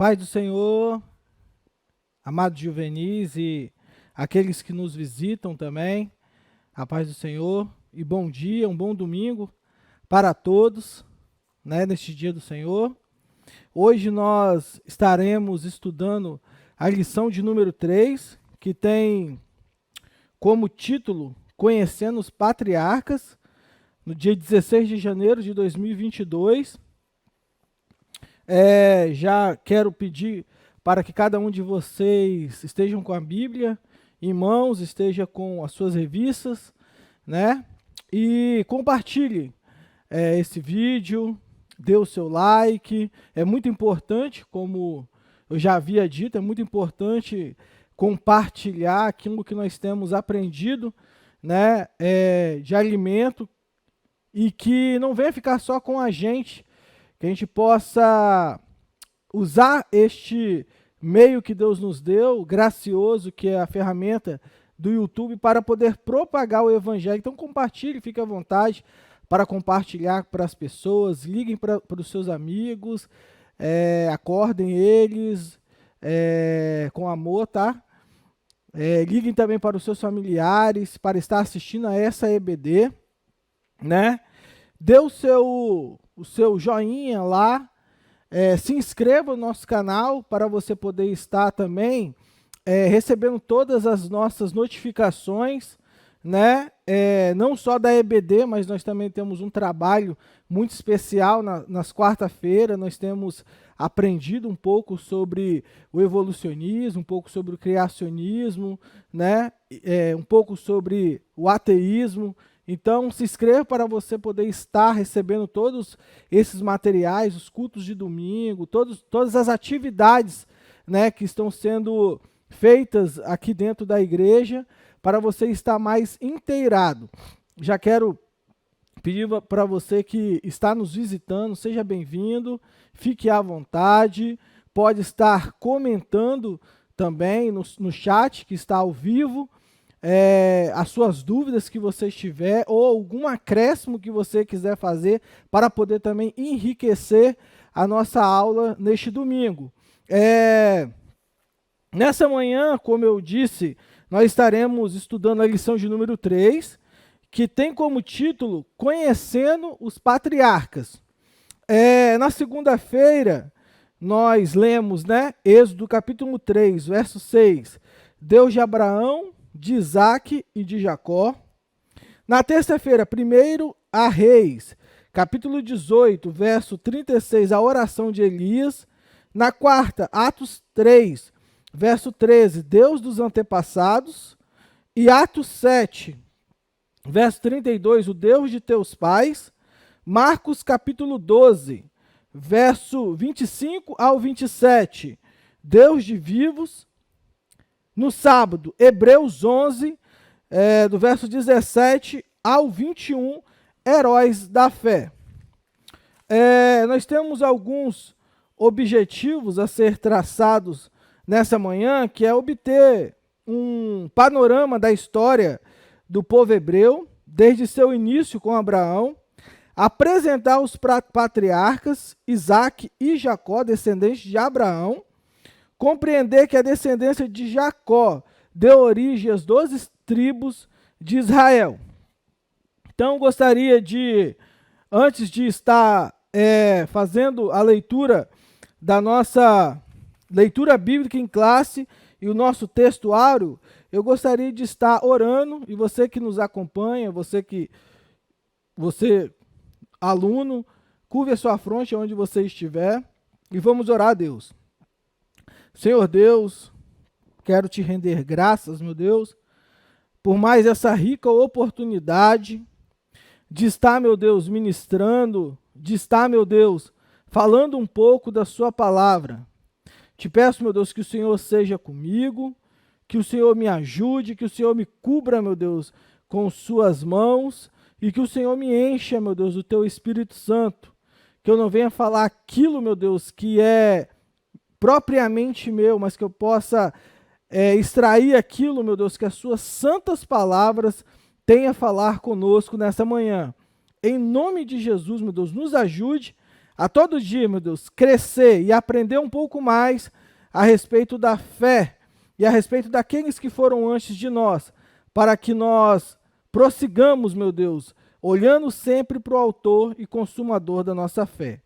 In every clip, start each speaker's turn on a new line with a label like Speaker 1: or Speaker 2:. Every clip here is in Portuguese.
Speaker 1: paz do Senhor, amados juvenis e aqueles que nos visitam também, a paz do Senhor e bom dia, um bom domingo para todos, neste dia do Senhor. Hoje nós estaremos estudando a lição de número 3, que tem como título Conhecendo os Patriarcas, no dia 16 de janeiro de 2022. Já quero pedir para que cada um de vocês estejam com a Bíblia em mãos, esteja com as suas revistas, E compartilhe esse vídeo, dê o seu like. É muito importante, como eu já havia dito, é muito importante compartilhar aquilo que nós temos aprendido, de alimento, e que não venha ficar só com a gente, que a gente possa usar este meio que Deus nos deu, gracioso, que é a ferramenta do YouTube, para poder propagar o Evangelho. Então compartilhe, fique à vontade para compartilhar para as pessoas, liguem para os seus amigos, acordem eles com amor, tá? Liguem também para os seus familiares, para estar assistindo a essa EBD, Dê o seu joinha lá, se inscreva no nosso canal para você poder estar também recebendo todas as nossas notificações, não só da EBD, mas nós também temos um trabalho muito especial nas quarta-feiras. Nós temos aprendido um pouco sobre o evolucionismo, um pouco sobre o criacionismo, um pouco sobre o ateísmo. Então, se inscreva para você poder estar recebendo todos esses materiais, os cultos de domingo, todas as atividades, que estão sendo feitas aqui dentro da igreja, para você estar mais inteirado. Já quero pedir para você que está nos visitando, seja bem-vindo, fique à vontade, pode estar comentando também no chat que está ao vivo, as suas dúvidas que você tiver, ou algum acréscimo que você quiser fazer, para poder também enriquecer a nossa aula neste domingo. Nessa manhã, como eu disse, nós estaremos estudando a lição de número 3, que tem como título Conhecendo os Patriarcas. Na segunda-feira, nós lemos, Êxodo capítulo 3, verso 6, Deus de Abraão, de Isaac e de Jacó. Na terça-feira, primeiro a Reis, capítulo 18, verso 36, a oração de Elias. Na quarta, Atos 3, verso 13, Deus dos antepassados. E Atos 7, verso 32, o Deus de teus pais. Marcos capítulo 12, verso 25 ao 27, Deus de vivos. No sábado, Hebreus 11, do verso 17 ao 21, heróis da fé. Nós temos alguns objetivos a ser traçados nessa manhã, que é obter um panorama da história do povo hebreu, desde seu início com Abraão, apresentar os patriarcas, Isaac e Jacó, descendentes de Abraão, compreender que a descendência de Jacó deu origem às 12 tribos de Israel. Então, gostaria de, antes de estar fazendo a leitura da nossa leitura bíblica em classe e o nosso textuário, eu gostaria de estar orando, e você que nos acompanha, você aluno, curve a sua fronte onde você estiver, e vamos orar a Deus. Senhor Deus, quero te render graças, meu Deus, por mais essa rica oportunidade de estar, meu Deus, ministrando, de estar, meu Deus, falando um pouco da sua palavra. Te peço, meu Deus, que o Senhor seja comigo, que o Senhor me ajude, que o Senhor me cubra, meu Deus, com suas mãos, e que o Senhor me encha, meu Deus, do teu Espírito Santo, que eu não venha falar aquilo, meu Deus, que é propriamente meu, mas que eu possa extrair aquilo, meu Deus, que as suas santas palavras tenham a falar conosco nessa manhã. Em nome de Jesus, meu Deus, nos ajude a todo dia, meu Deus, crescer e aprender um pouco mais a respeito da fé e a respeito daqueles que foram antes de nós, para que nós prossigamos, meu Deus, olhando sempre para o autor e consumador da nossa fé,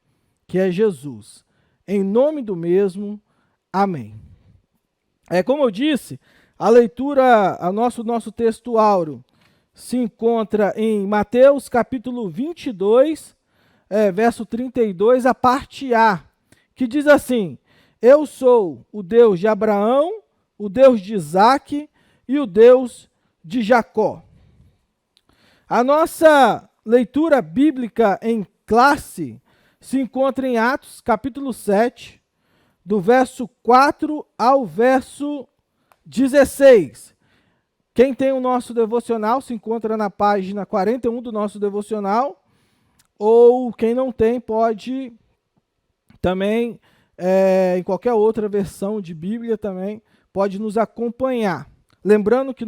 Speaker 1: que é Jesus. Em nome do mesmo, amém. Como eu disse, a leitura, nosso texto áureo, se encontra em Mateus capítulo 22, verso 32, a parte A, que diz assim: eu sou o Deus de Abraão, o Deus de Isaque e o Deus de Jacó. A nossa leitura bíblica em classe se encontra em Atos capítulo 7, do verso 4 ao verso 16. Quem tem o nosso devocional se encontra na página 41 do nosso devocional, ou quem não tem pode também, em qualquer outra versão de Bíblia também, pode nos acompanhar. Lembrando que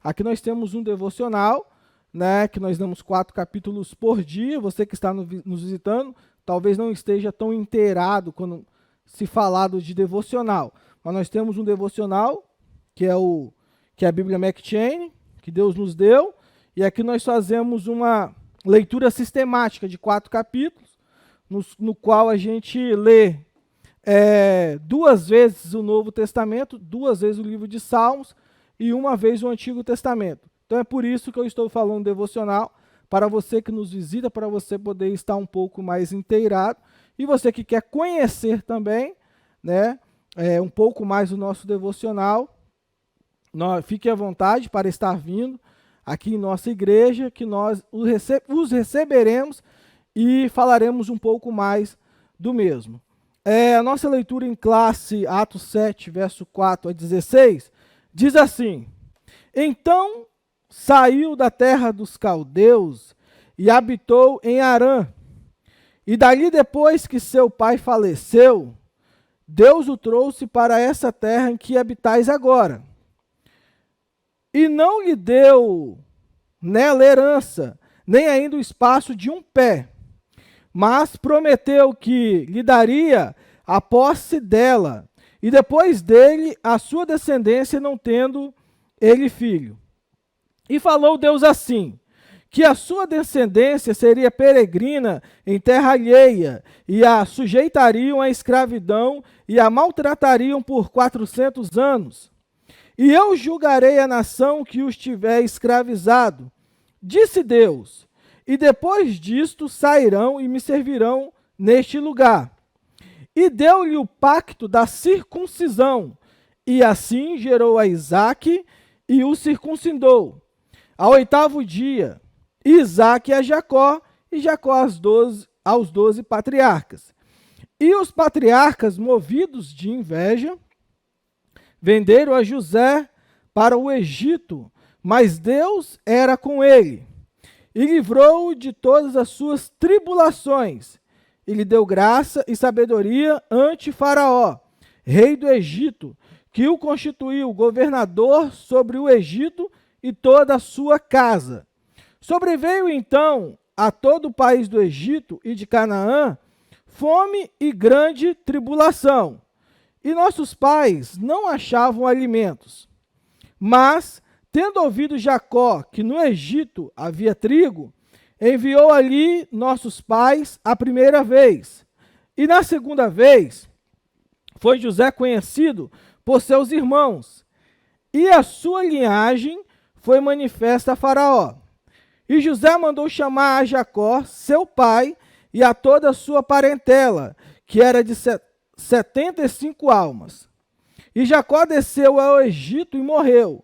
Speaker 1: aqui nós temos um devocional, né, que nós damos 4 capítulos por dia. Você que está nos visitando, talvez não esteja tão inteirado quando se falado de devocional, mas nós temos um devocional, que é a Bíblia McChain, que Deus nos deu, e aqui nós fazemos uma leitura sistemática de 4 capítulos, no qual a gente lê 2 vezes o Novo Testamento, 2 vezes o livro de Salmos e 1 vez o Antigo Testamento. Então é por isso que eu estou falando devocional, para você que nos visita, para você poder estar um pouco mais inteirado, e você que quer conhecer também, né, um pouco mais o nosso devocional, fique à vontade para estar vindo aqui em nossa igreja, que nós os receberemos e falaremos um pouco mais do mesmo. A nossa leitura em classe, Atos 7, verso 4 a 16, diz assim: então saiu da terra dos caldeus e habitou em Harã. E dali, depois que seu pai faleceu, Deus o trouxe para essa terra em que habitais agora. E não lhe deu nela herança, nem ainda o espaço de um pé, mas prometeu que lhe daria a posse dela, e depois dele a sua descendência, não tendo ele filho. E falou Deus assim: que a sua descendência seria peregrina em terra alheia, e a sujeitariam à escravidão, e a maltratariam por 400 anos. E eu julgarei a nação que os tiver escravizado, disse Deus, e depois disto sairão e me servirão neste lugar. E deu-lhe o pacto da circuncisão, e assim gerou a Isaque e o circuncidou. Ao 8º dia, Isaque a Jacó, e Jacó aos 12 patriarcas. E os patriarcas, movidos de inveja, venderam a José para o Egito, mas Deus era com ele, e livrou-o de todas as suas tribulações, e lhe deu graça e sabedoria ante Faraó, rei do Egito, que o constituiu governador sobre o Egito e toda a sua casa. Sobreveio então a todo o país do Egito e de Canaã fome e grande tribulação, e nossos pais não achavam alimentos. Mas, tendo ouvido Jacó que no Egito havia trigo, enviou ali nossos pais a primeira vez. E na segunda vez, foi José conhecido por seus irmãos, e a sua linhagem foi manifesta a Faraó. E José mandou chamar a Jacó, seu pai, e a toda a sua parentela, que era de 75 almas. E Jacó desceu ao Egito e morreu,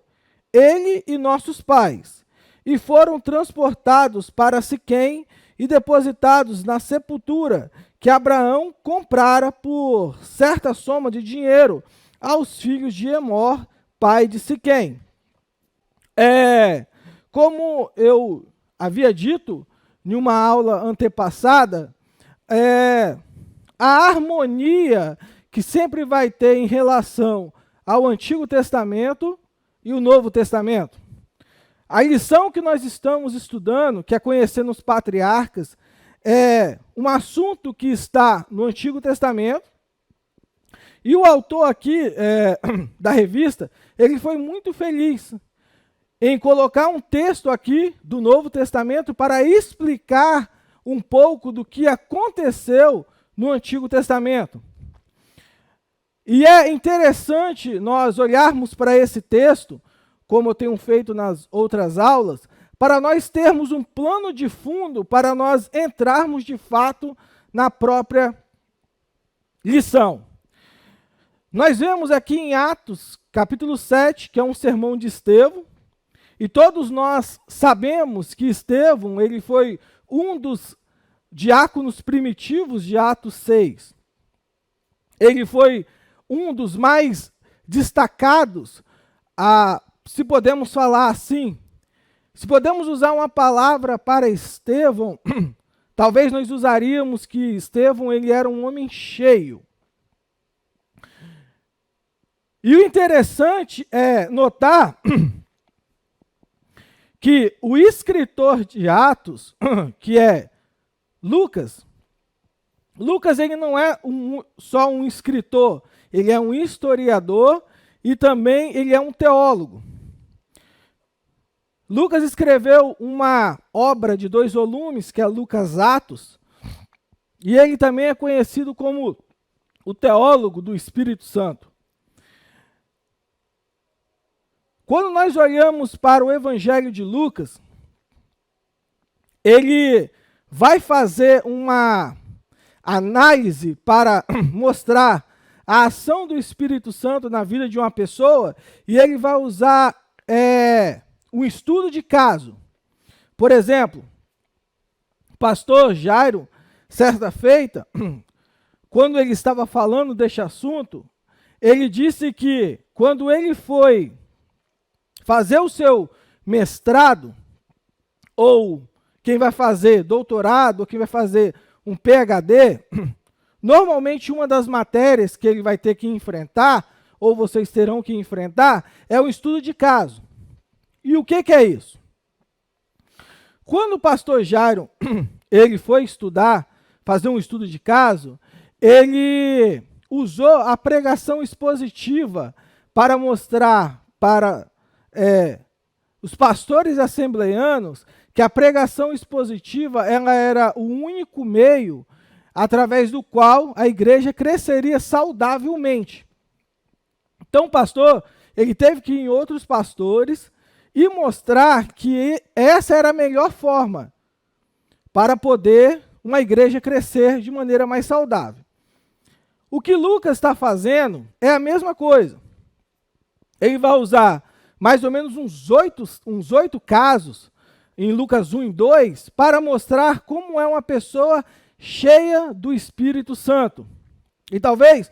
Speaker 1: ele e nossos pais, e foram transportados para Siquém e depositados na sepultura que Abraão comprara por certa soma de dinheiro aos filhos de Emor, pai de Siquém. Como eu havia dito em uma aula antepassada, a harmonia que sempre vai ter em relação ao Antigo Testamento e o Novo Testamento. A lição que nós estamos estudando, que é conhecendo os patriarcas, um assunto que está no Antigo Testamento, e o autor aqui da revista, ele foi muito feliz em colocar um texto aqui do Novo Testamento para explicar um pouco do que aconteceu no Antigo Testamento. E é interessante nós olharmos para esse texto, como eu tenho feito nas outras aulas, para nós termos um plano de fundo, para nós entrarmos de fato na própria lição. Nós vemos aqui em Atos, capítulo 7, que é um sermão de Estevão, e todos nós sabemos que Estevão, ele foi um dos diáconos primitivos de Atos 6. Ele foi um dos mais destacados, se podemos falar assim, se podemos usar uma palavra para Estevão, talvez nós usaríamos que Estevão ele era um homem cheio. E o interessante é notar que o escritor de Atos, que é Lucas, ele não é só um escritor, ele é um historiador e também ele é um teólogo. Lucas escreveu uma obra de 2 volumes, que é Lucas Atos, e ele também é conhecido como o teólogo do Espírito Santo. Quando nós olhamos para o Evangelho de Lucas, ele vai fazer uma análise para mostrar a ação do Espírito Santo na vida de uma pessoa, e ele vai usar um estudo de caso. Por exemplo, o pastor Jairo, certa feita, quando ele estava falando deste assunto, ele disse que quando ele foi fazer o seu mestrado, ou quem vai fazer doutorado, ou quem vai fazer um PhD, normalmente uma das matérias que ele vai ter que enfrentar, ou vocês terão que enfrentar, é o estudo de caso. E o que é isso? Quando o pastor Jairo ele foi estudar, fazer um estudo de caso, ele usou a pregação expositiva para mostrar para os pastores assembleanos que a pregação expositiva ela era o único meio através do qual a igreja cresceria saudavelmente. Então o pastor ele teve que ir em outros pastores e mostrar que essa era a melhor forma para poder uma igreja crescer de maneira mais saudável. O que Lucas está fazendo é a mesma coisa. Ele vai usar mais ou menos uns 8 casos, em Lucas 1 e 2, para mostrar como é uma pessoa cheia do Espírito Santo. E talvez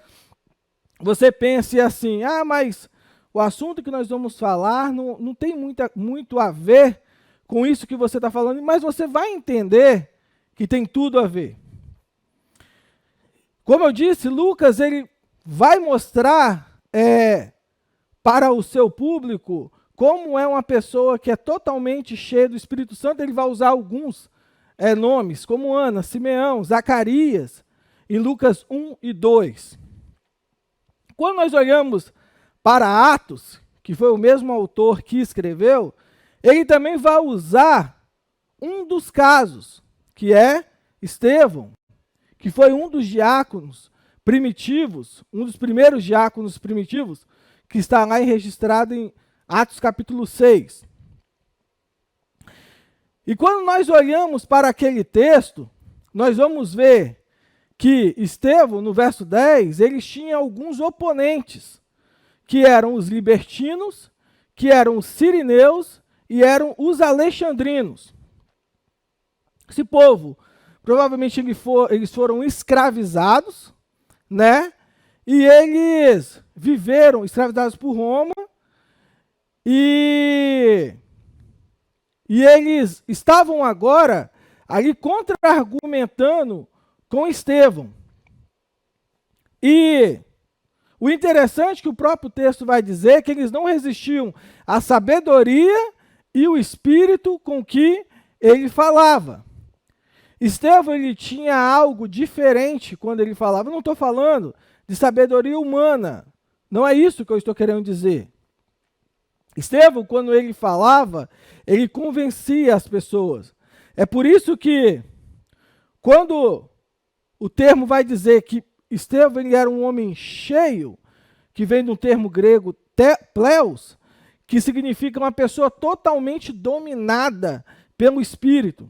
Speaker 1: você pense assim, mas o assunto que nós vamos falar não tem muito a ver com isso que você está falando, mas você vai entender que tem tudo a ver. Como eu disse, Lucas ele vai mostrar para o seu público como é uma pessoa que é totalmente cheia do Espírito Santo. Ele vai usar alguns nomes, como Ana, Simeão, Zacarias, em Lucas 1 e 2. Quando nós olhamos para Atos, que foi o mesmo autor que escreveu, ele também vai usar um dos casos, que é Estevão, que foi um dos diáconos primitivos, um dos primeiros diáconos primitivos, que está lá registrado em Atos capítulo 6. E quando nós olhamos para aquele texto, nós vamos ver que Estevão, no verso 10, eles tinham alguns oponentes, que eram os libertinos, que eram os sirineus e eram os alexandrinos. Esse povo, provavelmente eles foram escravizados, né? E eles viveram escravizados por Roma, e eles estavam agora ali contra-argumentando com Estevão. E o interessante é que o próprio texto vai dizer que eles não resistiam à sabedoria e o espírito com que ele falava. Estevão, ele tinha algo diferente quando ele falava. Eu não estou falando de sabedoria humana. Não é isso que eu estou querendo dizer. Estevão, quando ele falava, ele convencia as pessoas. É por isso que, quando o termo vai dizer que Estevão ele era um homem cheio, que vem do termo grego pleus, que significa uma pessoa totalmente dominada pelo Espírito.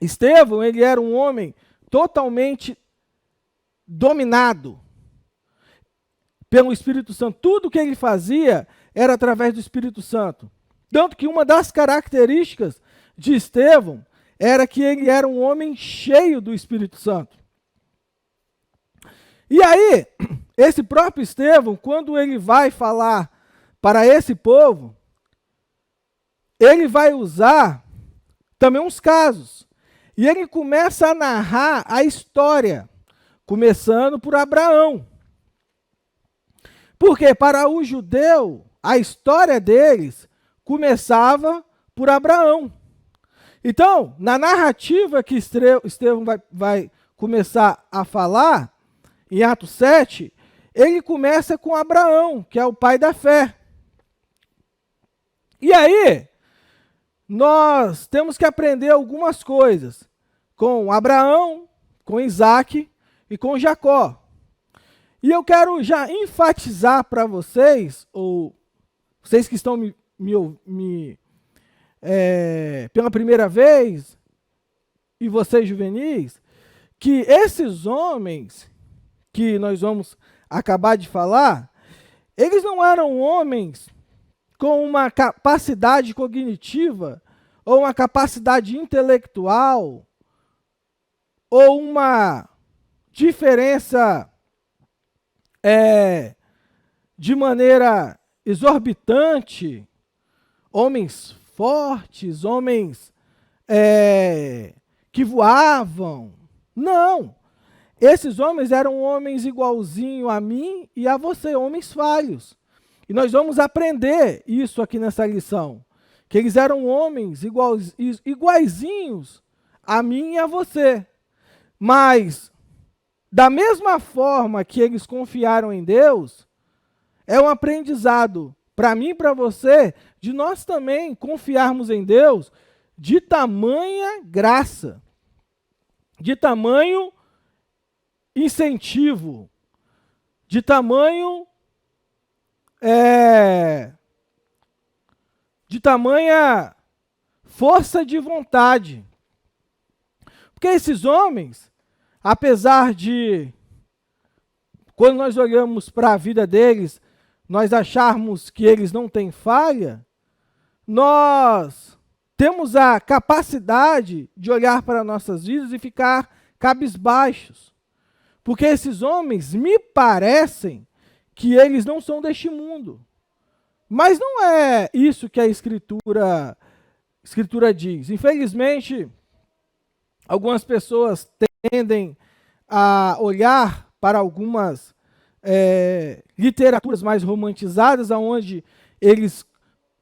Speaker 1: Estevão, ele era um homem totalmente dominado pelo Espírito Santo. Tudo que ele fazia era através do Espírito Santo. Tanto que uma das características de Estevão era que ele era um homem cheio do Espírito Santo. E aí, esse próprio Estevão, quando ele vai falar para esse povo, ele vai usar também uns casos. E ele começa a narrar a história, começando por Abraão. Porque para o judeu, a história deles começava por Abraão. Então, na narrativa que Estevão vai começar a falar, em Atos 7, ele começa com Abraão, que é o pai da fé. E aí, nós temos que aprender algumas coisas com Abraão, com Isaac e com Jacó. E eu quero já enfatizar para vocês, ou vocês que estão pela primeira vez, e vocês juvenis, que esses homens que nós vamos acabar de falar, eles não eram homens com uma capacidade cognitiva, ou uma capacidade intelectual, ou uma diferença de maneira exorbitante, homens fortes, homens que voavam. Não. Esses homens eram homens igualzinho a mim e a você, homens falhos. E nós vamos aprender isso aqui nessa lição, que eles eram homens iguaizinhos a mim e a você. Mas, da mesma forma que eles confiaram em Deus, é um aprendizado para mim e para você, de nós também confiarmos em Deus de tamanha graça, de tamanho incentivo, de tamanho de tamanha força de vontade. Porque esses homens, apesar de, quando nós olhamos para a vida deles, nós acharmos que eles não têm falha, nós temos a capacidade de olhar para nossas vidas e ficar cabisbaixos. Porque esses homens me parecem que eles não são deste mundo. Mas não é isso que a Escritura diz. Infelizmente, algumas pessoas tendem a olhar para algumas literaturas mais romantizadas, onde eles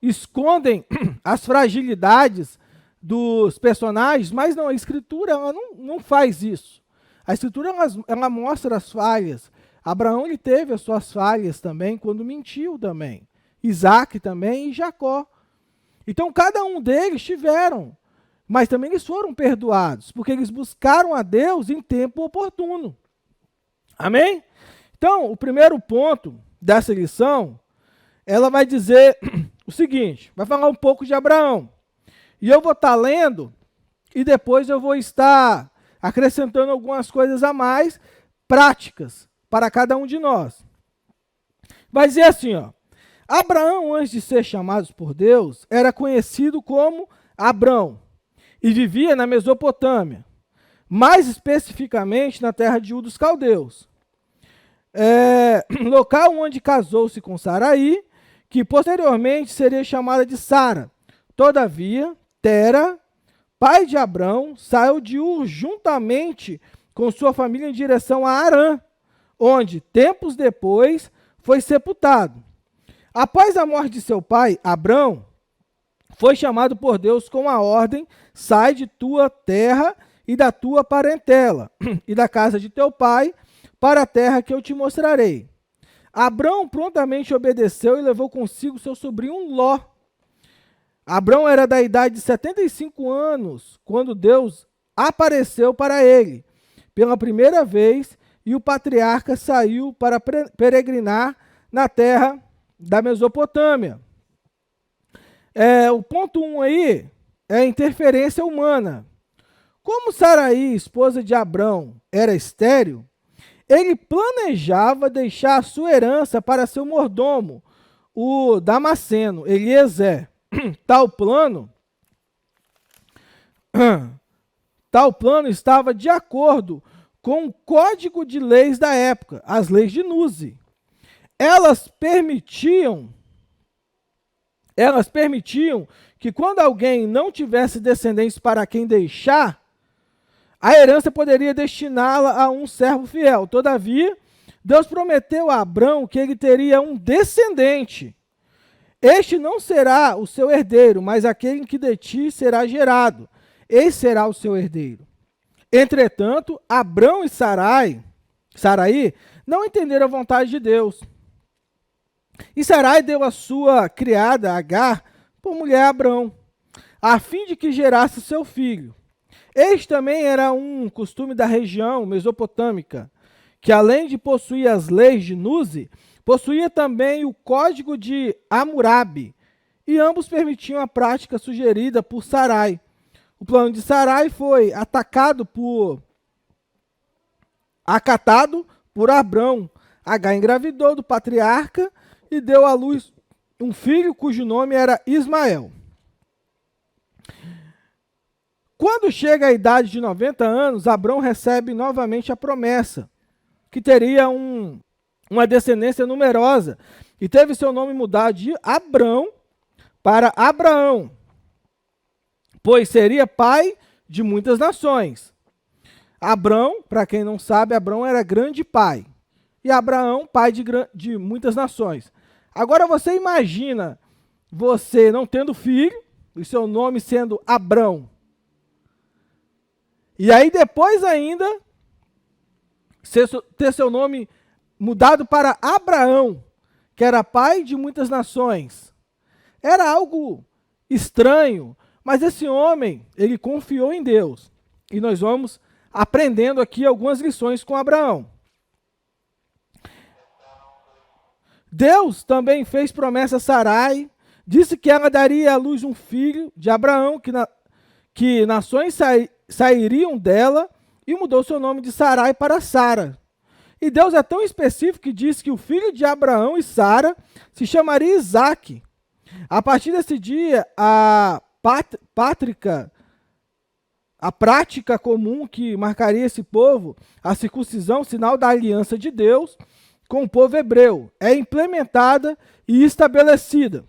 Speaker 1: escondem as fragilidades dos personagens, mas não, a Escritura ela não faz isso. A Escritura ela mostra as falhas. Abraão ele teve as suas falhas também, quando mentiu também. Isaac também e Jacó. Então, cada um deles tiveram, mas também eles foram perdoados, porque eles buscaram a Deus em tempo oportuno. Amém? Então, o primeiro ponto dessa lição, ela vai dizer o seguinte, vai falar um pouco de Abraão. E eu vou estar lendo, e depois eu vou estar acrescentando algumas coisas a mais, práticas, para cada um de nós. Vai dizer assim, ó, Abraão, antes de ser chamado por Deus, era conhecido como Abrão, e vivia na Mesopotâmia, mais especificamente na terra de Ur dos Caldeus, local onde casou-se com Saraí, que posteriormente seria chamada de Sara. Todavia, Tera, pai de Abrão, saiu de Ur juntamente com sua família em direção a Harã, onde, tempos depois, foi sepultado. Após a morte de seu pai, Abrão foi chamado por Deus com a ordem: sai de tua terra e da tua parentela, e da casa de teu pai, para a terra que eu te mostrarei. Abrão prontamente obedeceu e levou consigo seu sobrinho Ló. Abrão era da idade de 75 anos, quando Deus apareceu para ele pela primeira vez, e o patriarca saiu para peregrinar na terra da Mesopotâmia. O ponto 1 aí é a interferência humana. Como Saraí, esposa de Abrão, era estéril, ele planejava deixar a sua herança para seu mordomo, o Damasceno, Eliezer. Tal plano estava de acordo com o código de leis da época, as leis de Núzi. Elas permitiam que quando alguém não tivesse descendentes para quem deixar, a herança poderia destiná-la a um servo fiel. Todavia, Deus prometeu a Abrão que ele teria um descendente. Este não será o seu herdeiro, mas aquele em que de ti será gerado. Esse será o seu herdeiro. Entretanto, Abrão e Saraí não entenderam a vontade de Deus. E Saraí deu a sua criada, Agar, por mulher a Abrão, a fim de que gerasse seu filho. Este também era um costume da região mesopotâmica, que além de possuir as leis de Núzi, possuía também o código de Hammurabi, e ambos permitiam a prática sugerida por Saraí. O plano de Saraí foi acatado por Abrão. Agar engravidou do patriarca e deu à luz um filho cujo nome era Ismael. Quando chega a idade de 90 anos, Abrão recebe novamente a promessa que teria uma descendência numerosa, e teve seu nome mudado de Abrão para Abraão, pois seria pai de muitas nações. Abrão, para quem não sabe, Abrão era grande pai, e Abraão, pai de muitas nações. Agora você imagina você não tendo filho, e seu nome sendo Abrão. E aí depois ainda, ter seu nome mudado para Abraão, que era pai de muitas nações. Era algo estranho, mas esse homem, ele confiou em Deus. E nós vamos aprendendo aqui algumas lições com Abraão. Deus também fez promessa a Saraí, disse que ela daria à luz um filho de Abraão, que nações sairiam dela, e mudou seu nome de Sarai para Sara. E Deus é tão específico que diz que o filho de Abraão e Sara se chamaria Isaque. A partir desse dia, a prática comum que marcaria esse povo, a circuncisão, sinal da aliança de Deus com o povo hebreu, é implementada e estabelecida.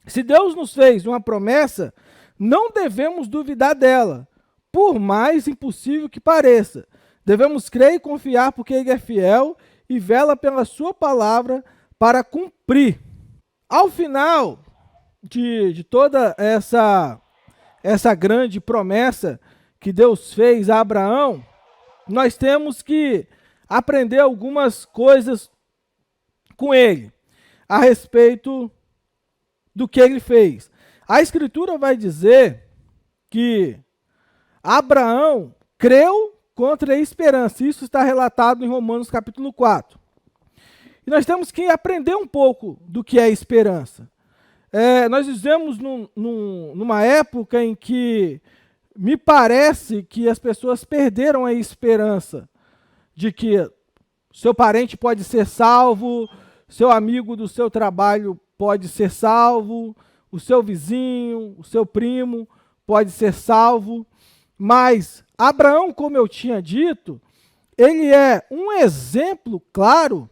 Speaker 1: Se Deus nos fez uma promessa, não devemos duvidar dela, por mais impossível que pareça. Devemos crer e confiar porque Ele é fiel e vela pela sua palavra para cumprir. Ao final de toda essa grande promessa que Deus fez a Abraão, nós temos que aprender algumas coisas com ele, a respeito do que ele fez. A Escritura vai dizer que Abraão creu contra a esperança. Isso está relatado em Romanos capítulo 4. E nós temos que aprender um pouco do que é esperança. Nós vivemos numa época em que me parece que as pessoas perderam a esperança de que seu parente pode ser salvo, seu amigo do seu trabalho pode ser salvo, o seu vizinho, o seu primo pode ser salvo. Mas Abraão, como eu tinha dito, ele é um exemplo claro.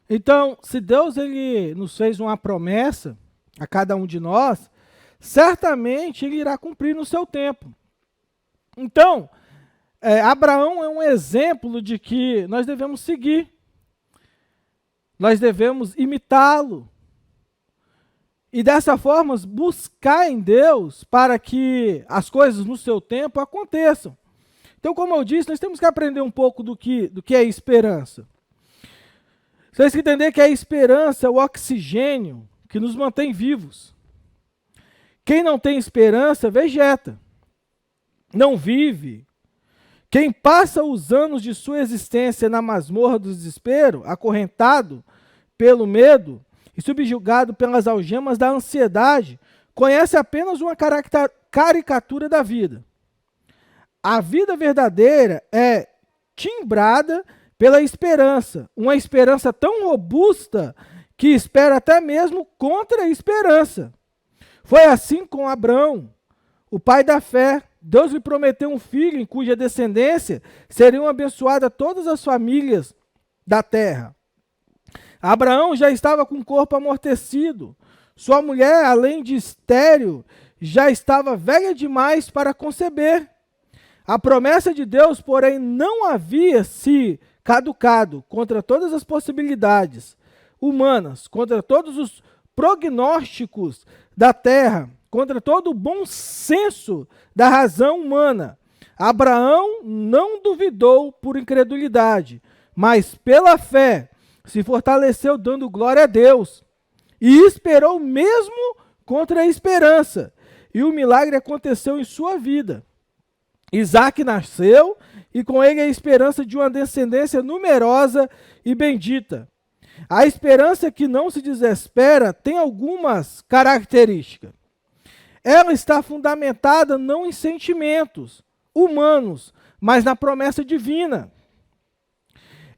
Speaker 1: Então, se Deus ele nos fez uma promessa a cada um de nós, certamente Ele irá cumprir no seu tempo. Então, Abraão é um exemplo de que nós devemos seguir, nós devemos imitá-lo. e dessa forma buscar em Deus para que as coisas no seu tempo aconteçam. Então, como eu disse, nós temos que aprender um pouco do que é esperança. Vocês têm que entender que a esperança é o oxigênio que nos mantém vivos. Quem não tem esperança, vegeta, não vive. Quem passa os anos de sua existência na masmorra do desespero, acorrentado pelo medo e subjugado pelas algemas da ansiedade, conhece apenas uma caricatura da vida. A vida verdadeira é timbrada pela esperança, uma esperança tão robusta que espera até mesmo contra a esperança. Foi assim com Abraão, o pai da fé. Deus lhe prometeu um filho em cuja descendência seriam abençoadas todas as famílias da terra. Abraão já estava com o corpo amortecido. Sua mulher, além de estéril, já estava velha demais para conceber. A promessa de Deus, porém, não havia se caducado contra todas as possibilidades humanas, contra todos os prognósticos da terra, contra todo o bom senso da razão humana. Abraão não duvidou por incredulidade, mas pela fé se fortaleceu dando glória a Deus e esperou mesmo contra a esperança. E o milagre aconteceu em sua vida. Isaque nasceu e com ele a esperança de uma descendência numerosa e bendita. A esperança que não se desespera tem algumas características. Ela está fundamentada não em sentimentos humanos, mas na promessa divina.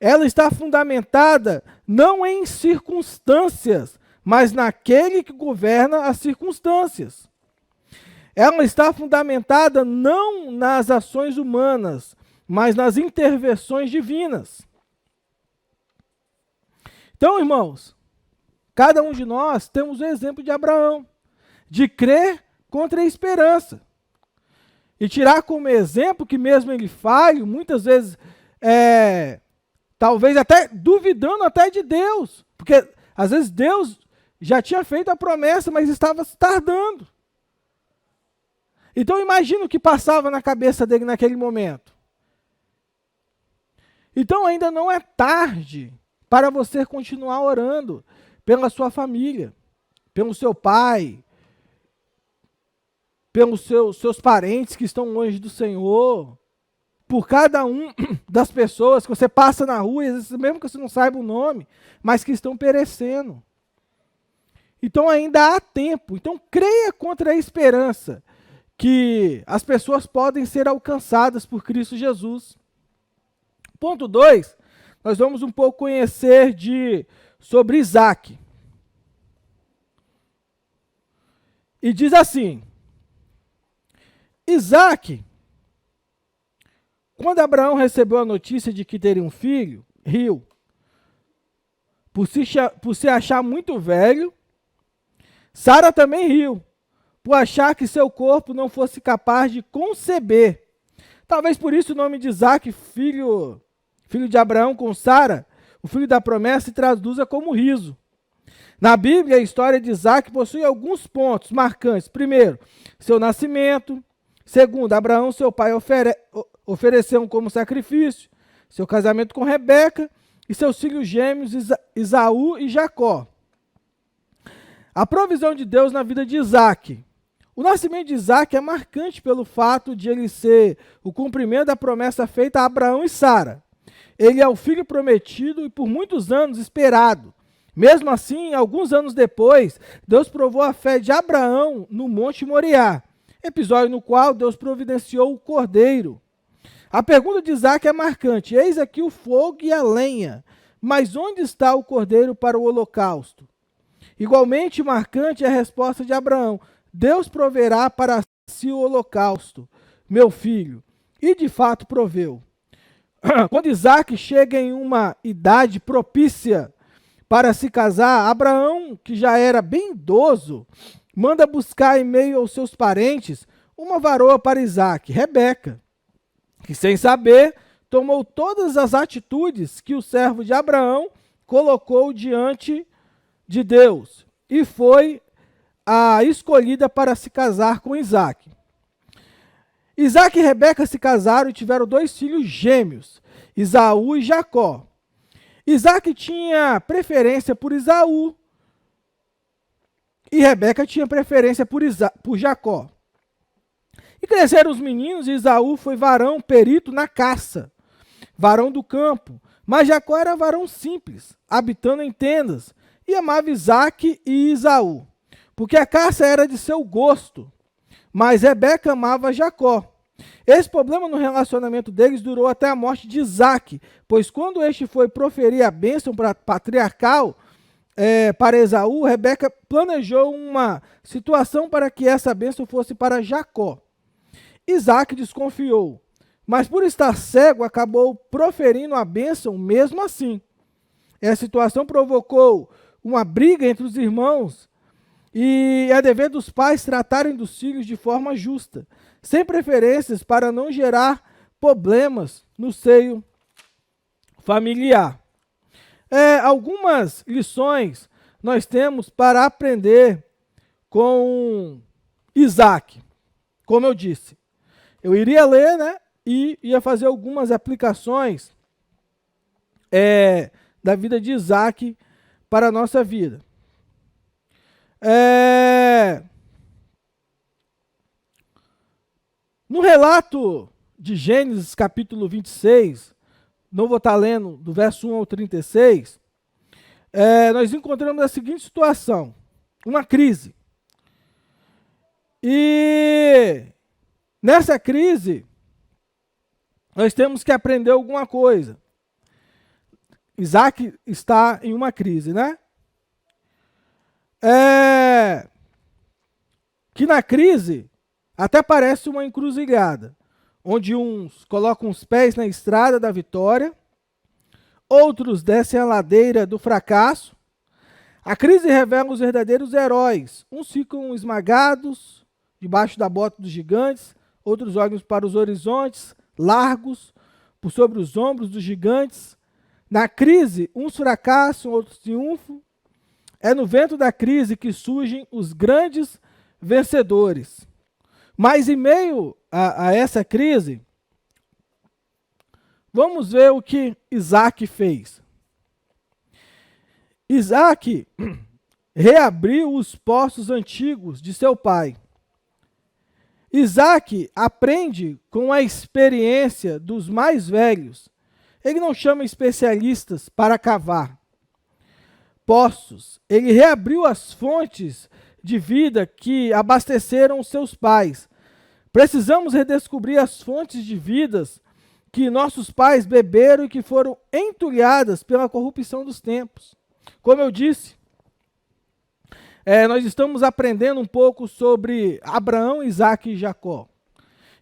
Speaker 1: Ela está fundamentada não em circunstâncias, mas naquele que governa as circunstâncias. Ela está fundamentada não nas ações humanas, mas nas intervenções divinas. Então, irmãos, cada um de nós temos o exemplo de Abraão, de crer contra a esperança. E tirar como exemplo que mesmo ele falho, muitas vezes, talvez até duvidando até de Deus. Porque às vezes Deus já tinha feito a promessa, mas estava se tardando. Então imagina o que passava na cabeça dele naquele momento. Então ainda não é tarde para você continuar orando pela sua família, pelo seu pai, pelos seus parentes que estão longe do Senhor, por cada um das pessoas que você passa na rua, às vezes mesmo que você não saiba o nome, mas que estão perecendo. Então ainda há tempo. Então creia contra a esperança que as pessoas podem ser alcançadas por Cristo Jesus. Ponto 2, nós vamos um pouco conhecer sobre Isaque. E diz assim, Isaque, quando Abraão recebeu a notícia de que teria um filho, riu. Por se achar muito velho, Sara também riu, por achar que seu corpo não fosse capaz de conceber. Talvez por isso o nome de Isaque, filho de Abraão com Sara, o filho da promessa, se traduza como riso. Na Bíblia, a história de Isaque possui alguns pontos marcantes. Primeiro, seu nascimento. Segundo, Abraão, seu pai, ofereceu como sacrifício. Seu casamento com Rebeca e seus filhos gêmeos, Esaú e Jacó. A provisão de Deus na vida de Isaque. O nascimento de Isaque é marcante pelo fato de ele ser o cumprimento da promessa feita a Abraão e Sara. Ele é o filho prometido e por muitos anos esperado. Mesmo assim, alguns anos depois, Deus provou a fé de Abraão no Monte Moriá, episódio no qual Deus providenciou o cordeiro. A pergunta de Isaque é marcante. Eis aqui o fogo e a lenha, mas onde está o cordeiro para o holocausto? Igualmente marcante é a resposta de Abraão. Deus proverá para si o holocausto, meu filho. E de fato proveu. Quando Isaque chega em uma idade propícia para se casar, Abraão, que já era bem idoso, manda buscar em meio aos seus parentes uma varoa para Isaque, Rebeca, que sem saber tomou todas as atitudes que o servo de Abraão colocou diante de Deus e foi a escolhida para se casar com Isaac. Isaac e Rebeca se casaram e tiveram 2 filhos gêmeos, Esaú e Jacó. Isaac tinha preferência por Esaú e Rebeca tinha preferência por Jacó. E cresceram os meninos, e Esaú foi varão perito na caça, varão do campo. Mas Jacó era varão simples, habitando em tendas, e amava Isaac e Esaú, porque a caça era de seu gosto. Mas Rebeca amava Jacó. Esse problema no relacionamento deles durou até a morte de Isaac, pois quando este foi proferir a bênção patriarcal para Esaú, Rebeca planejou uma situação para que essa bênção fosse para Jacó. Isaac desconfiou, mas por estar cego, acabou proferindo a bênção mesmo assim. Essa situação provocou uma briga entre os irmãos, e é dever dos pais tratarem dos filhos de forma justa, sem preferências, para não gerar problemas no seio familiar. Algumas lições nós temos para aprender com Isaac. Como eu disse, eu iria ler, né, e ia fazer algumas aplicações da vida de Isaac para a nossa vida. No relato de Gênesis, capítulo 26, não vou estar lendo do verso 1 ao 36, nós encontramos a seguinte situação, uma crise. E nessa crise, nós temos que aprender alguma coisa. Isaac está em uma crise, né? Que na crise até parece uma encruzilhada, onde uns colocam os pés na estrada da vitória, outros descem a ladeira do fracasso. A crise revela os verdadeiros heróis. Uns ficam esmagados debaixo da bota dos gigantes, outros olham para os horizontes largos por sobre os ombros dos gigantes. Na crise, uns fracassam, outros triunfam. É no vento da crise que surgem os grandes vencedores. Mas em meio a essa crise, vamos ver o que Isaac fez. Isaac reabriu os poços antigos de seu pai. Isaac aprende com a experiência dos mais velhos. Ele não chama especialistas para cavar poços. Ele reabriu as fontes de vida que abasteceram seus pais. Precisamos redescobrir as fontes de vidas que nossos pais beberam e que foram entulhadas pela corrupção dos tempos. Como eu disse, nós estamos aprendendo um pouco sobre Abraão, Isaac e Jacó.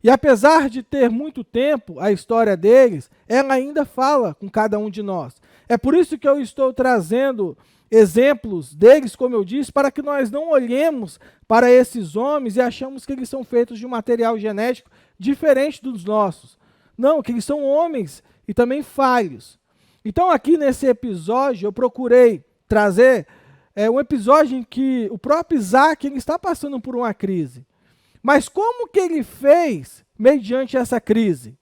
Speaker 1: E apesar de ter muito tempo a história deles, ela ainda fala com cada um de nós. É por isso que eu estou trazendo exemplos deles, como eu disse, para que nós não olhemos para esses homens e achamos que eles são feitos de um material genético diferente dos nossos. Não, que eles são homens e também falhos. Então aqui nesse episódio eu procurei trazer um episódio em que o próprio Isaac ele está passando por uma crise. Mas como que ele fez mediante essa crise?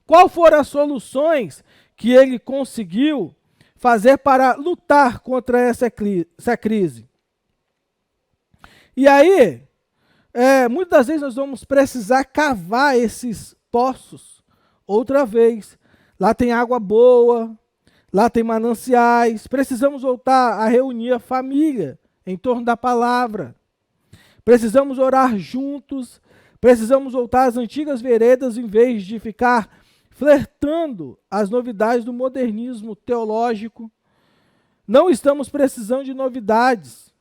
Speaker 1: Quais foram as soluções que ele conseguiu fazer para lutar contra essa crise? E aí, muitas vezes nós vamos precisar cavar esses poços outra vez. Lá tem água boa, lá tem mananciais. Precisamos voltar a reunir a família em torno da palavra. Precisamos orar juntos. Precisamos voltar às antigas veredas em vez de ficar flertando as novidades do modernismo teológico. Não estamos precisando de novidades,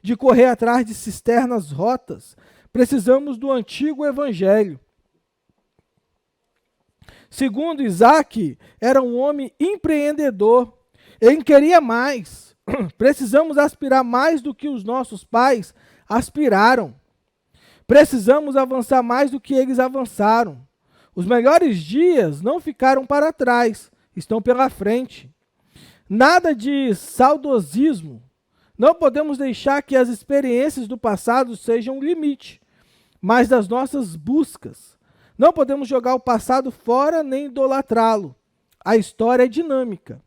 Speaker 1: de correr atrás de cisternas rotas. Precisamos do antigo evangelho. Segundo Isaac, era um homem empreendedor. Ele queria mais. Precisamos aspirar mais do que os nossos pais aspiraram. Precisamos avançar mais do que eles avançaram. Os melhores dias não ficaram para trás, estão pela frente. Nada de saudosismo. Não podemos deixar que as experiências do passado sejam um limite, mas das nossas buscas. Não podemos jogar o passado fora nem idolatrá-lo. A história é dinâmica.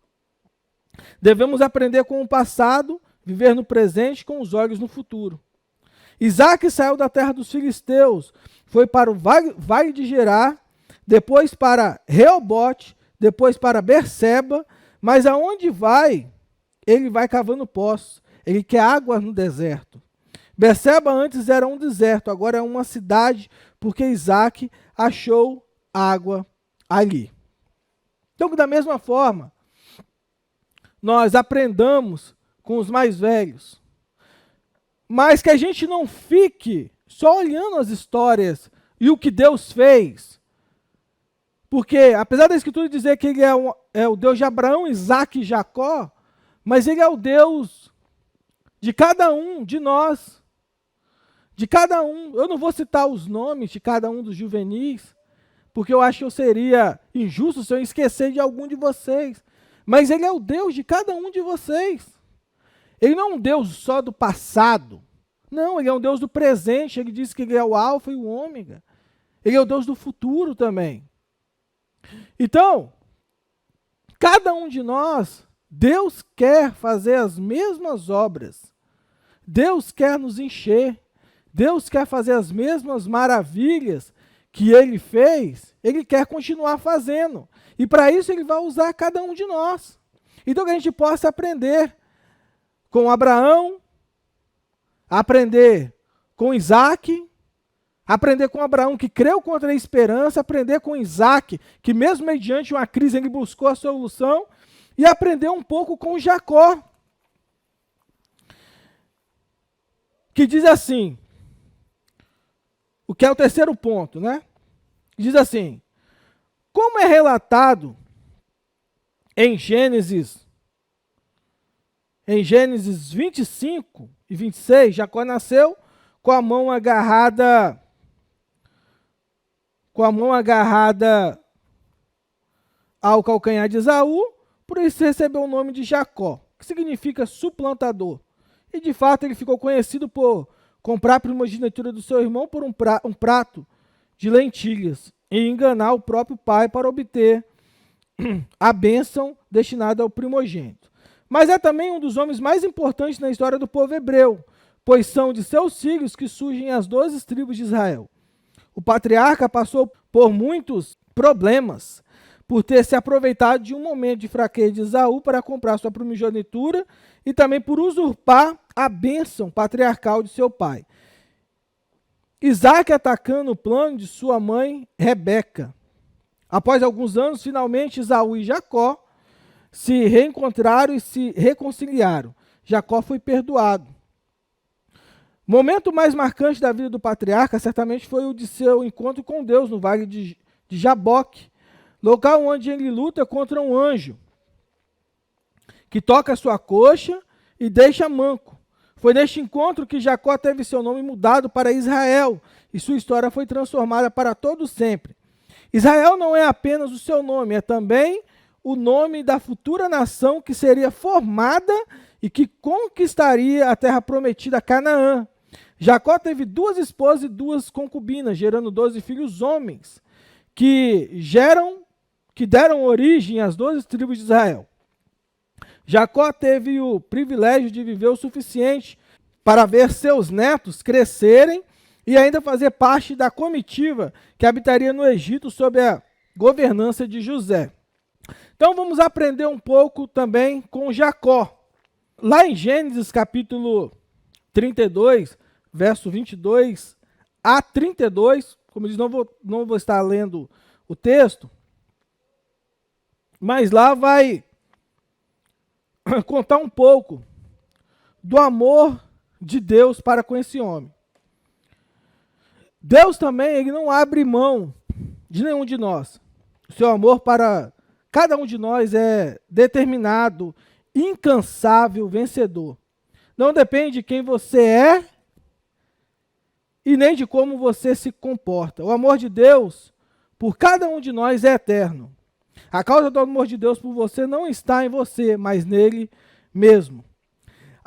Speaker 1: Devemos aprender com o passado, viver no presente com os olhos no futuro. Isaac saiu da terra dos filisteus, foi para o vale de Gerar, depois para Reobote, depois para Berseba, mas aonde vai, ele vai cavando poços, ele quer água no deserto. Berseba antes era um deserto, agora é uma cidade, porque Isaac achou água ali. Então, da mesma forma, nós aprendamos com os mais velhos, mas que a gente não fique só olhando as histórias e o que Deus fez. Porque, apesar da Escritura dizer que ele é o Deus de Abraão, Isaac e Jacó, mas ele é o Deus de cada um de nós. De cada um. Eu não vou citar os nomes de cada um dos juvenis, porque eu acho que eu seria injusto se eu esquecer de algum de vocês. Mas ele é o Deus de cada um de vocês. Ele não é um Deus só do passado. Não, ele é um Deus do presente. Ele diz que ele é o alfa e o ômega. Ele é o Deus do futuro também. Então, cada um de nós, Deus quer fazer as mesmas obras. Deus quer nos encher. Deus quer fazer as mesmas maravilhas que Ele fez. Ele quer continuar fazendo. E para isso Ele vai usar cada um de nós. Então que a gente possa aprender com Abraão, aprender com Isaac, aprender com Abraão, que creu contra a esperança, aprender com Isaac, que mesmo mediante uma crise ele buscou a solução, e aprender um pouco com Jacó, que diz assim, o que é o terceiro ponto, né? Diz assim, como é relatado em Gênesis 25 e 26, Jacó nasceu com a mão agarrada ao calcanhar de Esaú, por isso recebeu o nome de Jacó, que significa suplantador. E de fato ele ficou conhecido por comprar a primogenitura do seu irmão por um prato de lentilhas e enganar o próprio pai para obter a bênção destinada ao primogênito. Mas é também um dos homens mais importantes na história do povo hebreu, pois são de seus filhos que surgem as 12 tribos de Israel. O patriarca passou por muitos problemas, por ter se aproveitado de um momento de fraqueza de Esaú para comprar sua primogenitura e também por usurpar a bênção patriarcal de seu pai. Isaac atacando o plano de sua mãe Rebeca. Após alguns anos, finalmente Esaú e Jacó se reencontraram e se reconciliaram. Jacó foi perdoado. O momento mais marcante da vida do patriarca certamente foi o de seu encontro com Deus no vale de Jaboque, local onde ele luta contra um anjo que toca a sua coxa e deixa manco. Foi neste encontro que Jacó teve seu nome mudado para Israel e sua história foi transformada para todo sempre. Israel não é apenas o seu nome, é também o nome da futura nação que seria formada e que conquistaria a terra prometida, Canaã. Jacó teve 2 esposas e 2 concubinas, gerando 12 filhos homens, que deram origem às 12 tribos de Israel. Jacó teve o privilégio de viver o suficiente para ver seus netos crescerem e ainda fazer parte da comitiva que habitaria no Egito sob a governança de José. Então vamos aprender um pouco também com Jacó. Lá em Gênesis capítulo 32, verso 22 a 32, como eu disse, não vou estar lendo o texto, mas lá vai contar um pouco do amor de Deus para com esse homem. Deus também, ele não abre mão de nenhum de nós. O seu amor para cada um de nós é determinado, incansável, vencedor. Não depende de quem você é e nem de como você se comporta. O amor de Deus por cada um de nós é eterno. A causa do amor de Deus por você não está em você, mas nele mesmo.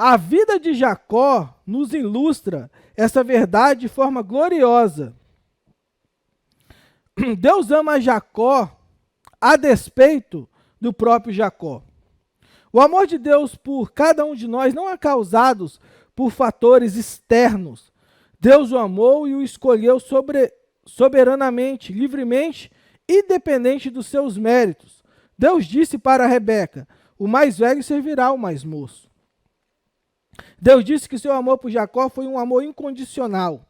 Speaker 1: A vida de Jacó nos ilustra essa verdade de forma gloriosa. Deus ama Jacó a despeito do próprio Jacó. O amor de Deus por cada um de nós não é causado por fatores externos. Deus o amou e o escolheu soberanamente, livremente, independente dos seus méritos. Deus disse para Rebeca: o mais velho servirá ao mais moço. Deus disse que seu amor por Jacó foi um amor incondicional.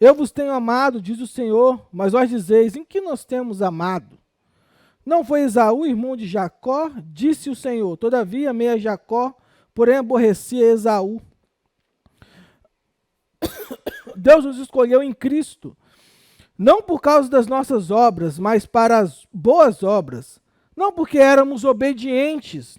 Speaker 1: Eu vos tenho amado, diz o Senhor, mas vós dizeis: em que nós temos amado? Não foi Esaú, irmão de Jacó? Disse o Senhor: todavia amei a Jacó, porém aborreci a Esaú. Deus nos escolheu em Cristo, não por causa das nossas obras, mas para as boas obras. Não porque éramos obedientes,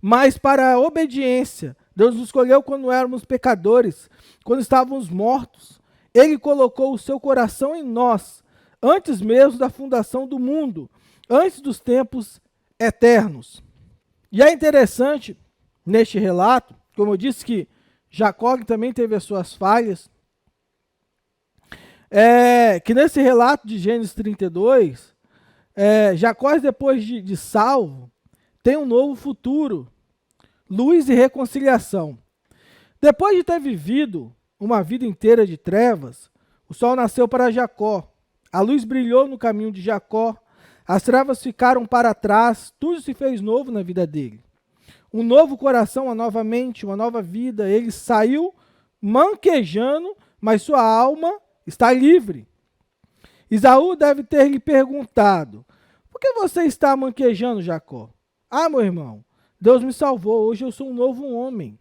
Speaker 1: mas para a obediência. Deus nos escolheu quando éramos pecadores, quando estávamos mortos. Ele colocou o seu coração em nós, antes mesmo da fundação do mundo, antes dos tempos eternos. E é interessante, neste relato, como eu disse que Jacó também teve as suas falhas, que nesse relato de Gênesis 32, Jacó, depois de salvo, tem um novo futuro, luz e reconciliação. Depois de ter vivido uma vida inteira de trevas, o sol nasceu para Jacó, a luz brilhou no caminho de Jacó, as trevas ficaram para trás, tudo se fez novo na vida dele. Um novo coração, uma nova mente, uma nova vida. Ele saiu manquejando, mas sua alma está livre. Esaú deve ter lhe perguntado: por que você está manquejando, Jacó? Ah, meu irmão, Deus me salvou, hoje eu sou um novo homem.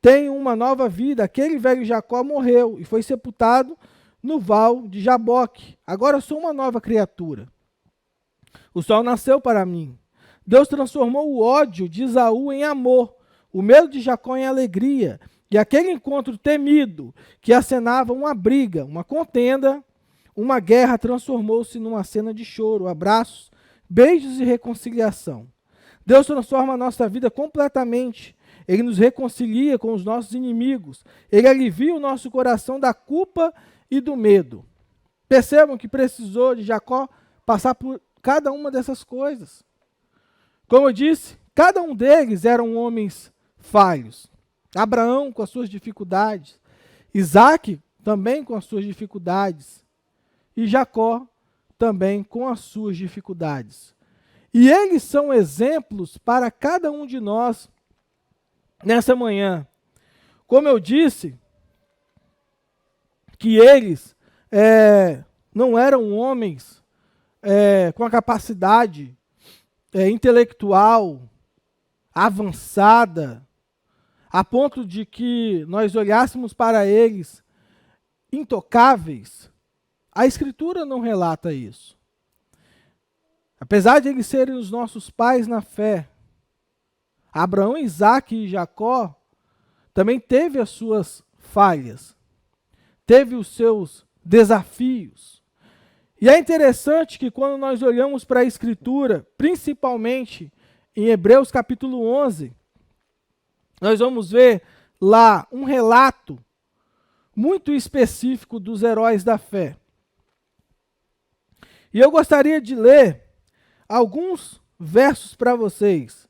Speaker 1: Tenho uma nova vida. Aquele velho Jacó morreu e foi sepultado no val de Jaboque. Agora eu sou uma nova criatura. O sol nasceu para mim. Deus transformou o ódio de Esaú em amor, o medo de Jacó em alegria, e aquele encontro temido que acenava uma briga, uma contenda, uma guerra, transformou-se numa cena de choro, abraços, beijos e reconciliação. Deus transforma a nossa vida completamente. Ele nos reconcilia com os nossos inimigos. Ele alivia o nosso coração da culpa e do medo. Percebam que precisou de Jacó passar por cada uma dessas coisas. Como eu disse, cada um deles eram homens falhos. Abraão com as suas dificuldades, Isaac também com as suas dificuldades, e Jacó também com as suas dificuldades. E eles são exemplos para cada um de nós nessa manhã. Como eu disse, que eles não eram homens com a capacidade intelectual avançada, a ponto de que nós olhássemos para eles intocáveis. A Escritura não relata isso. Apesar de eles serem os nossos pais na fé, Abraão, Isaac e Jacó também teve as suas falhas, teve os seus desafios. E é interessante que quando nós olhamos para a Escritura, principalmente em Hebreus capítulo 11, nós vamos ver lá um relato muito específico dos heróis da fé. E eu gostaria de ler alguns versos para vocês.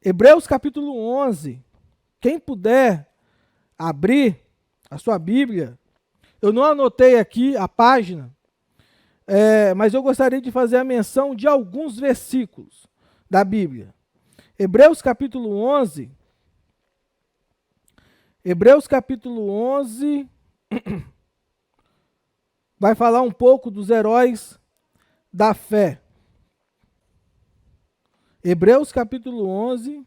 Speaker 1: Hebreus capítulo 11, quem puder abrir a sua Bíblia, eu não anotei aqui a página, mas eu gostaria de fazer a menção de alguns versículos da Bíblia. Hebreus capítulo 11, vai falar um pouco dos heróis da fé. Hebreus capítulo 11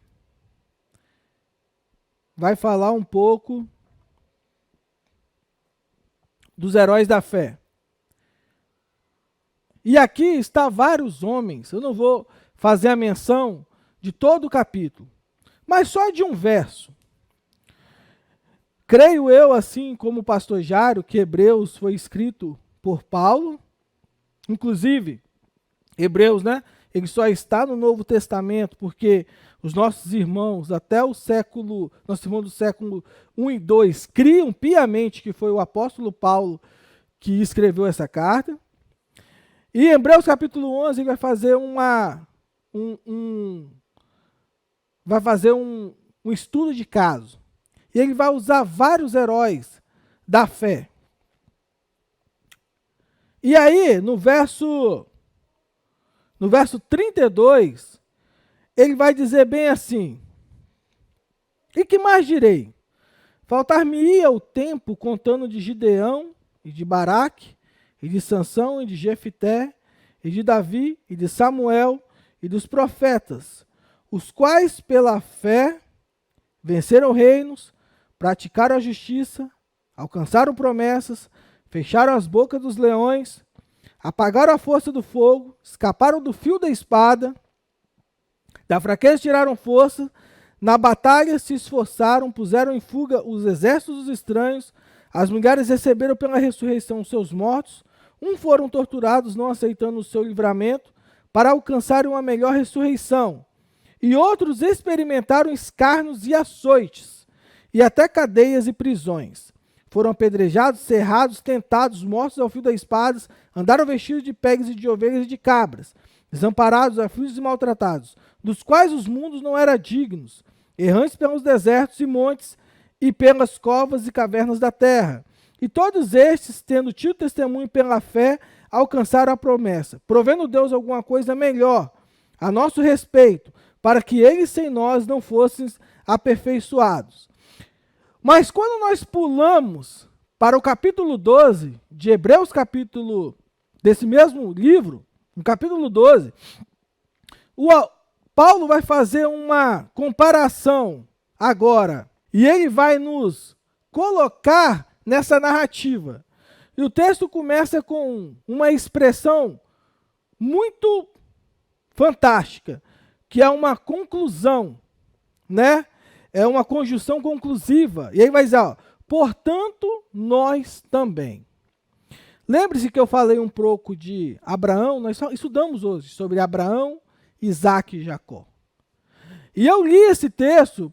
Speaker 1: vai falar um pouco dos heróis da fé. E aqui está vários homens, eu não vou fazer a menção de todo o capítulo, mas só de um verso. Creio eu, assim como o pastor Jário, que Hebreus foi escrito por Paulo, inclusive, Hebreus, ele só está no Novo Testamento porque os nossos irmãos, até o século, nossos irmãos do século 1 e 2, criam piamente que foi o apóstolo Paulo que escreveu essa carta. E em Hebreus capítulo 11 ele vai fazer um estudo de caso. E ele vai usar vários heróis da fé. E aí, no verso 32, ele vai dizer bem assim: e que mais direi? Faltar-me-ia o tempo contando de Gideão e de Baraque, e de Sansão e de Jefité, e de Davi e de Samuel e dos profetas, os quais pela fé venceram reinos, praticaram a justiça, alcançaram promessas, fecharam as bocas dos leões, apagaram a força do fogo, escaparam do fio da espada, da fraqueza tiraram força, na batalha se esforçaram, puseram em fuga os exércitos dos estranhos, as mulheres receberam pela ressurreição os seus mortos, foram torturados, não aceitando o seu livramento, para alcançarem uma melhor ressurreição, e outros experimentaram escárnios e açoites, e até cadeias e prisões. Foram apedrejados, cerrados, tentados, mortos ao fio da espada, andaram vestidos de pegues e de ovelhas e de cabras, desamparados, aflitos e maltratados, dos quais os mundos não eram dignos, errantes pelos desertos e montes, e pelas covas e cavernas da terra. E todos estes, tendo tido testemunho pela fé, alcançaram a promessa, provendo Deus alguma coisa melhor a nosso respeito, para que eles sem nós não fossem aperfeiçoados. Mas quando nós pulamos para o capítulo 12 de Hebreus, desse mesmo livro, no capítulo 12, Paulo vai fazer uma comparação agora, e ele vai nos colocar nessa narrativa. E o texto começa com uma expressão muito fantástica, que é uma conclusão, né? É uma conjunção conclusiva. E aí vai dizer, ó, portanto, nós também. Lembre-se que eu falei um pouco de Abraão, nós estudamos hoje sobre Abraão, Isaac e Jacó. E eu li esse texto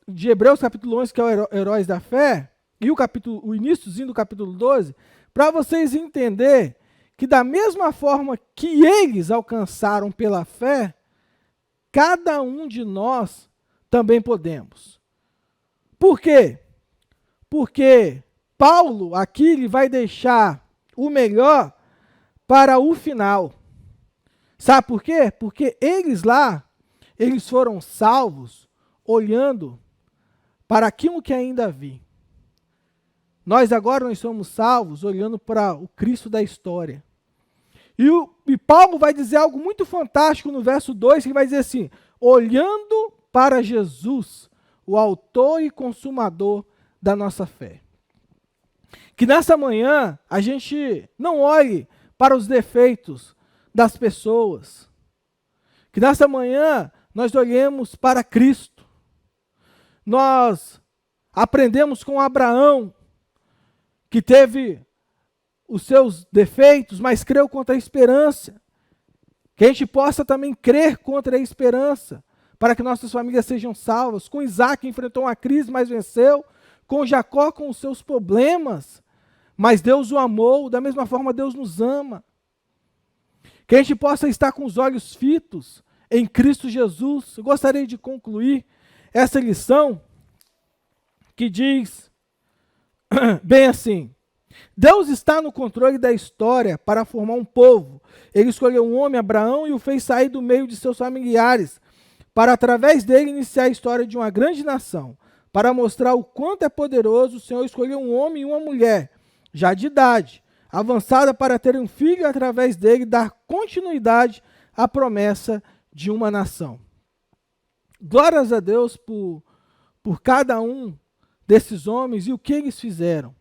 Speaker 1: de Hebreus capítulo 11, que é o Heróis da Fé, e o iníciozinho do capítulo 12, para vocês entenderem que da mesma forma que eles alcançaram pela fé, cada um de nós também podemos. Por quê? Porque Paulo aqui ele vai deixar o melhor para o final. Sabe por quê? Porque eles foram salvos olhando para aquilo que ainda vi. Nós somos salvos olhando para o Cristo da história. E Paulo vai dizer algo muito fantástico no verso 2, que vai dizer assim, olhando para Jesus, o autor e consumador da nossa fé. Que nessa manhã a gente não olhe para os defeitos das pessoas. Que nessa manhã nós olhemos para Cristo. Nós aprendemos com Abraão, que teve os seus defeitos, mas creu contra a esperança. Que a gente possa também crer contra a esperança, para que nossas famílias sejam salvas. Com Isaac enfrentou uma crise, mas venceu. Com Jacó, com os seus problemas, mas Deus o amou, da mesma forma Deus nos ama. Que a gente possa estar com os olhos fitos em Cristo Jesus. Eu gostaria de concluir essa lição que diz bem assim: Deus está no controle da história para formar um povo. Ele escolheu um homem, Abraão, e o fez sair do meio de seus familiares, para através dele iniciar a história de uma grande nação. Para mostrar o quanto é poderoso, o Senhor escolheu um homem e uma mulher, já de idade, avançada, para ter um filho e através dele dar continuidade à promessa de uma nação. Glórias a Deus por cada um desses homens e o que eles fizeram.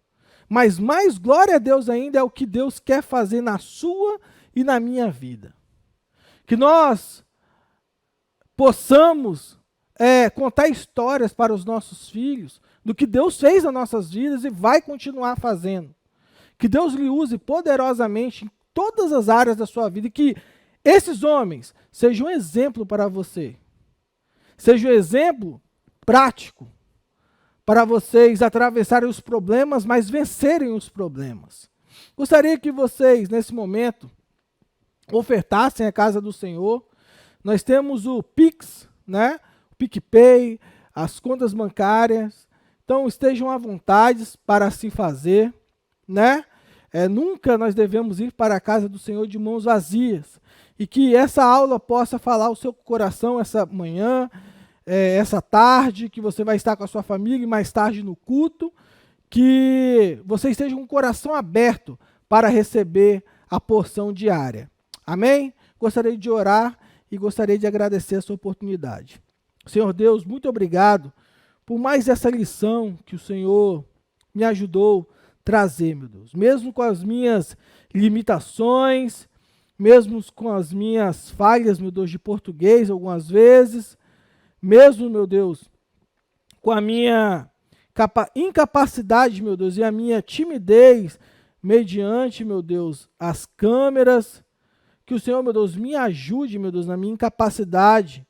Speaker 1: Mas mais glória a Deus ainda é o que Deus quer fazer na sua e na minha vida. Que nós possamos contar histórias para os nossos filhos do que Deus fez nas nossas vidas e vai continuar fazendo. Que Deus lhe use poderosamente em todas as áreas da sua vida e que Esses homens sejam um exemplo para você. Seja um exemplo prático para vocês atravessarem os problemas, mas vencerem os problemas. Gostaria que vocês, nesse momento, ofertassem a casa do Senhor. Nós temos o Pix, né? O PicPay, as contas bancárias. Então, estejam à vontade para assim fazer, né? Nunca nós devemos ir para a casa do Senhor de mãos vazias. E que essa aula possa falar o seu coração essa manhã, essa tarde, que você vai estar com a sua família e mais tarde no culto, que você esteja com o coração aberto para receber a porção diária. Amém? Gostaria de orar e gostaria de agradecer a sua oportunidade. Senhor Deus, muito obrigado por mais essa lição que o Senhor me ajudou a trazer, meu Deus. Mesmo com as minhas limitações, mesmo com as minhas falhas, meu Deus, de português algumas vezes, mesmo, meu Deus, com a minha incapacidade, meu Deus, e a minha timidez, mediante, meu Deus, as câmeras, que o Senhor, meu Deus, me ajude, meu Deus, na minha incapacidade,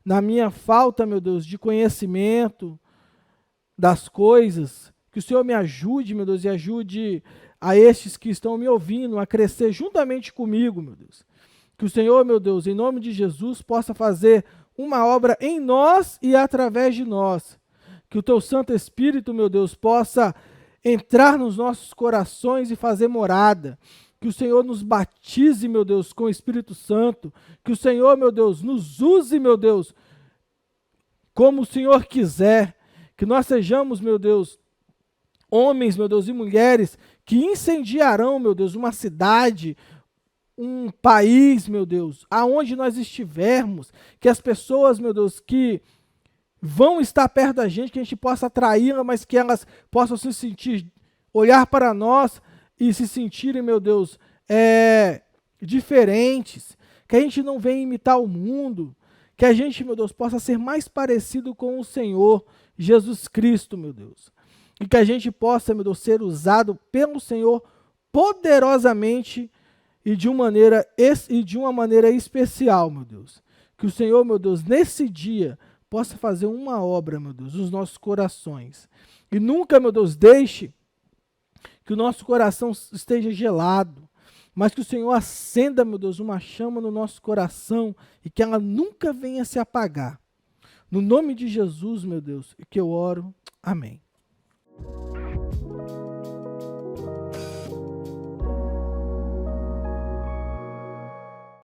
Speaker 1: na minha falta, meu Deus, de conhecimento das coisas, que o Senhor me ajude, meu Deus, e ajude a estes que estão me ouvindo a crescer juntamente comigo, meu Deus. Que o Senhor, meu Deus, em nome de Jesus, possa fazer uma obra em nós e através de nós. Que o Teu Santo Espírito, meu Deus, possa entrar nos nossos corações e fazer morada. Que o Senhor nos batize, meu Deus, com o Espírito Santo. Que o Senhor, meu Deus, nos use, meu Deus, como o Senhor quiser. Que nós sejamos, meu Deus, homens, meu Deus, e mulheres que incendiarão, meu Deus, uma cidade, um país, meu Deus, aonde nós estivermos, que as pessoas, meu Deus, que vão estar perto da gente, que a gente possa atraí-las, mas que elas possam se sentir, olhar para nós e se sentirem, meu Deus, diferentes, que a gente não venha imitar o mundo, que a gente, meu Deus, possa ser mais parecido com o Senhor Jesus Cristo, meu Deus, e que a gente possa, meu Deus, ser usado pelo Senhor poderosamente e de uma maneira especial, meu Deus. Que o Senhor, meu Deus, nesse dia possa fazer uma obra, meu Deus, nos nossos corações. E nunca, meu Deus, deixe que o nosso coração esteja gelado, mas que o Senhor acenda, meu Deus, uma chama no nosso coração e que ela nunca venha se apagar. No nome de Jesus, meu Deus, que eu oro. Amém.